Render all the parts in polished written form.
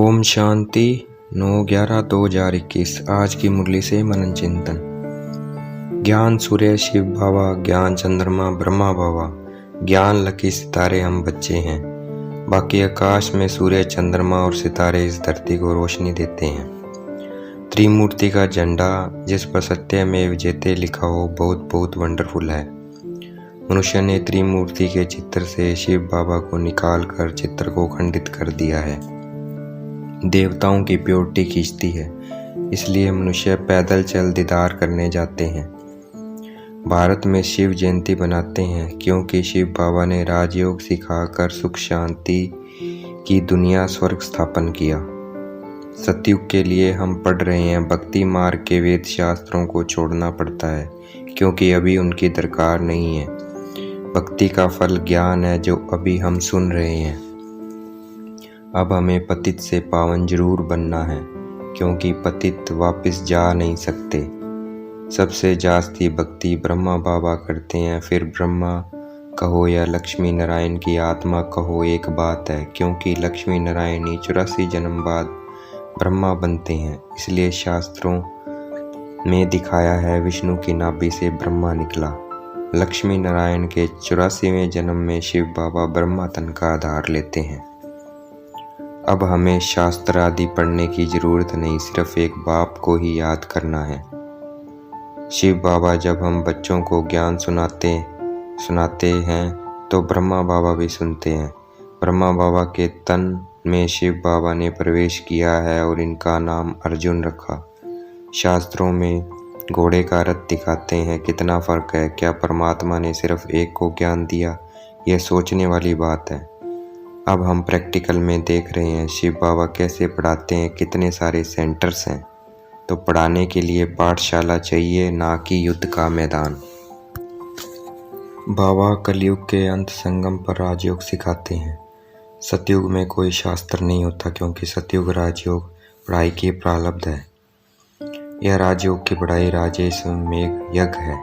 ओम शांति 9/11/2021। आज की मुरली से मनन चिंतन। ज्ञान सूर्य शिव बाबा, ज्ञान चंद्रमा ब्रह्मा बाबा, ज्ञान लकी सितारे हम बच्चे हैं। बाकी आकाश में सूर्य चंद्रमा और सितारे इस धरती को रोशनी देते हैं। त्रिमूर्ति का झंडा जिस पर सत्यमेव जयते लिखा हो बहुत बहुत वंडरफुल है। मनुष्य ने त्रिमूर्ति के चित्र से शिव बाबा को निकाल कर चित्र को खंडित कर दिया है। देवताओं की प्योरिटी खींचती है, इसलिए मनुष्य पैदल चल दीदार करने जाते हैं। भारत में शिव जयंती बनाते हैं क्योंकि शिव बाबा ने राजयोग सिखाकर सुख शांति की दुनिया स्वर्ग स्थापन किया। सतयुग के लिए हम पढ़ रहे हैं भक्ति मार्ग के वेद शास्त्रों को छोड़ना पड़ता है क्योंकि अभी उनकी दरकार नहीं है। भक्ति का फल ज्ञान है जो अभी हम सुन रहे हैं। अब हमें पतित से पावन जरूर बनना है क्योंकि पतित वापस जा नहीं सकते। सबसे जास्ती भक्ति ब्रह्मा बाबा करते हैं, फिर ब्रह्मा कहो या लक्ष्मी नारायण की आत्मा कहो एक बात है क्योंकि लक्ष्मी नारायण ही 84 जन्म बाद ब्रह्मा बनते हैं। इसलिए शास्त्रों में दिखाया है विष्णु की नाभि से ब्रह्मा निकला। लक्ष्मी नारायण के 84वें जन्म में शिव बाबा ब्रह्मा तन का आधार लेते हैं। अब हमें शास्त्र आदि पढ़ने की जरूरत नहीं, सिर्फ एक बाप को ही याद करना है। शिव बाबा जब हम बच्चों को ज्ञान सुनाते हैं तो ब्रह्मा बाबा भी सुनते हैं। ब्रह्मा बाबा के तन में शिव बाबा ने प्रवेश किया है और इनका नाम अर्जुन रखा। शास्त्रों में घोड़े का रथ दिखाते हैं, कितना फर्क है। क्या परमात्मा ने सिर्फ एक को ज्ञान दिया? यह सोचने वाली बात है। अब हम प्रैक्टिकल में देख रहे हैं शिव बाबा कैसे पढ़ाते हैं। कितने सारे सेंटर्स हैं, तो पढ़ाने के लिए पाठशाला चाहिए, ना कि युद्ध का मैदान। बाबा कलयुग के अंत संगम पर राजयोग सिखाते हैं। सतयुग में कोई शास्त्र नहीं होता क्योंकि सतयुग राजयोग पढ़ाई की प्रारब्ध है। यह राजयोग की पढ़ाई राजेश्वमेघ यज्ञ है।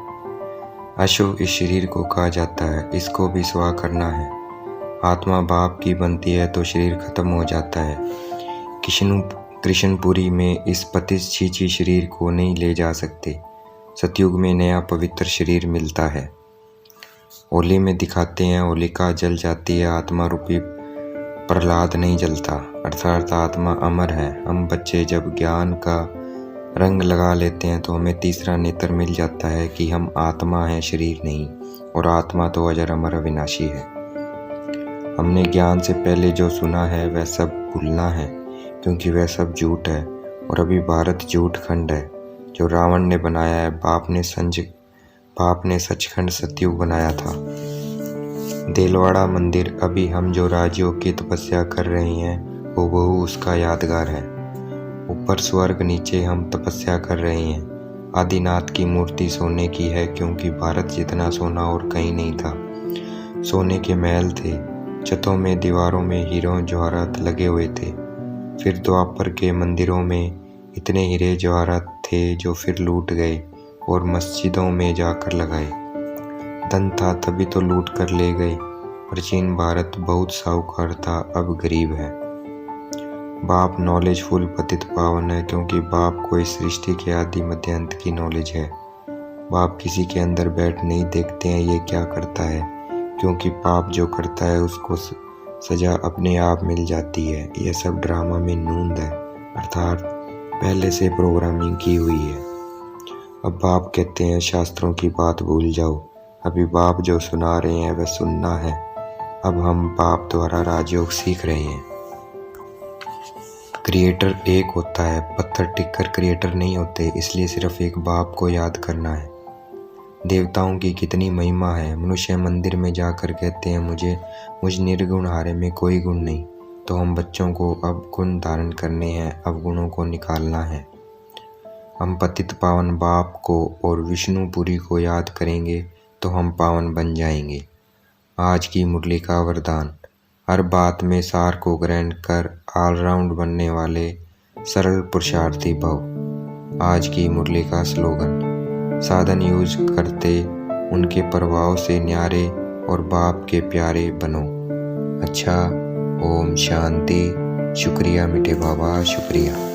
अशुभ इस शरीर को कहा जाता है, इसको भी स्वा करना है। आत्मा बाप की बनती है तो शरीर खत्म हो जाता है। कृष्णपुरी में इस पतित छीछी शरीर को नहीं ले जा सकते। सतयुग में नया पवित्र शरीर मिलता है। होली में दिखाते हैं होलिका जल जाती है, आत्मा रूपी प्रहलाद नहीं जलता, अर्थात आत्मा अमर है। हम बच्चे जब ज्ञान का रंग लगा लेते हैं तो हमें तीसरा नेत्र मिल जाता है कि हम आत्मा हैं, शरीर नहीं, और आत्मा तो अजर अमर अविनाशी है। हमने ज्ञान से पहले जो सुना है वह सब भूलना है क्योंकि वह सब झूठ है और अभी भारत झूठ खंड है जो रावण ने बनाया है। बाप ने सचखंड सतयुग बनाया था। देलवाड़ा मंदिर अभी हम जो राजयोग की तपस्या कर रहे हैं वो बहु उसका यादगार है। ऊपर स्वर्ग, नीचे हम तपस्या कर रहे हैं। आदिनाथ की मूर्ति सोने की है क्योंकि भारत जितना सोना और कहीं नहीं था। सोने के महल थे, छतों में दीवारों में हीरों जवाहरात लगे हुए थे। फिर द्वापर के मंदिरों में इतने हीरे जवाहरात थे जो फिर लूट गए और मस्जिदों में जाकर लगाए। धन था तभी तो लूट कर ले गए। प्राचीन भारत बहुत साहूकार था, अब गरीब है। बाप नॉलेजफुल पतित पावन है क्योंकि बाप को इस सृष्टि के आदि मध्य अंत की नॉलेज है। बाप किसी के अंदर बैठ नहीं देखते हैं ये क्या करता है क्योंकि पाप जो करता है उसको सजा अपने आप मिल जाती है। यह सब ड्रामा में नूंद है, अर्थात पहले से प्रोग्रामिंग की हुई है। अब बाप कहते हैं शास्त्रों की बात भूल जाओ। अभी बाप जो सुना रहे हैं वह सुनना है। अब हम बाप द्वारा राजयोग सीख रहे हैं। क्रिएटर एक होता है, पत्थर टिककर क्रिएटर नहीं होते, इसलिए सिर्फ एक बाप को याद करना है। देवताओं की कितनी महिमा है। मनुष्य मंदिर में जाकर कहते हैं मुझ निर्गुण हारे में कोई गुण नहीं, तो हम बच्चों को अब गुण धारण करने हैं, अब गुणों को निकालना है। हम पतित पावन बाप को और विष्णुपुरी को याद करेंगे तो हम पावन बन जाएंगे। आज की मुरली का वरदान, हर बात में सार को ग्रहण कर ऑलराउंड बनने वाले सरल पुरुषार्थी भव। आज की मुरली का स्लोगन, साधन यूज करते उनके प्रभाव से न्यारे और बाप के प्यारे बनो। अच्छा, ओम शांति। शुक्रिया मीठे बाबा, शुक्रिया।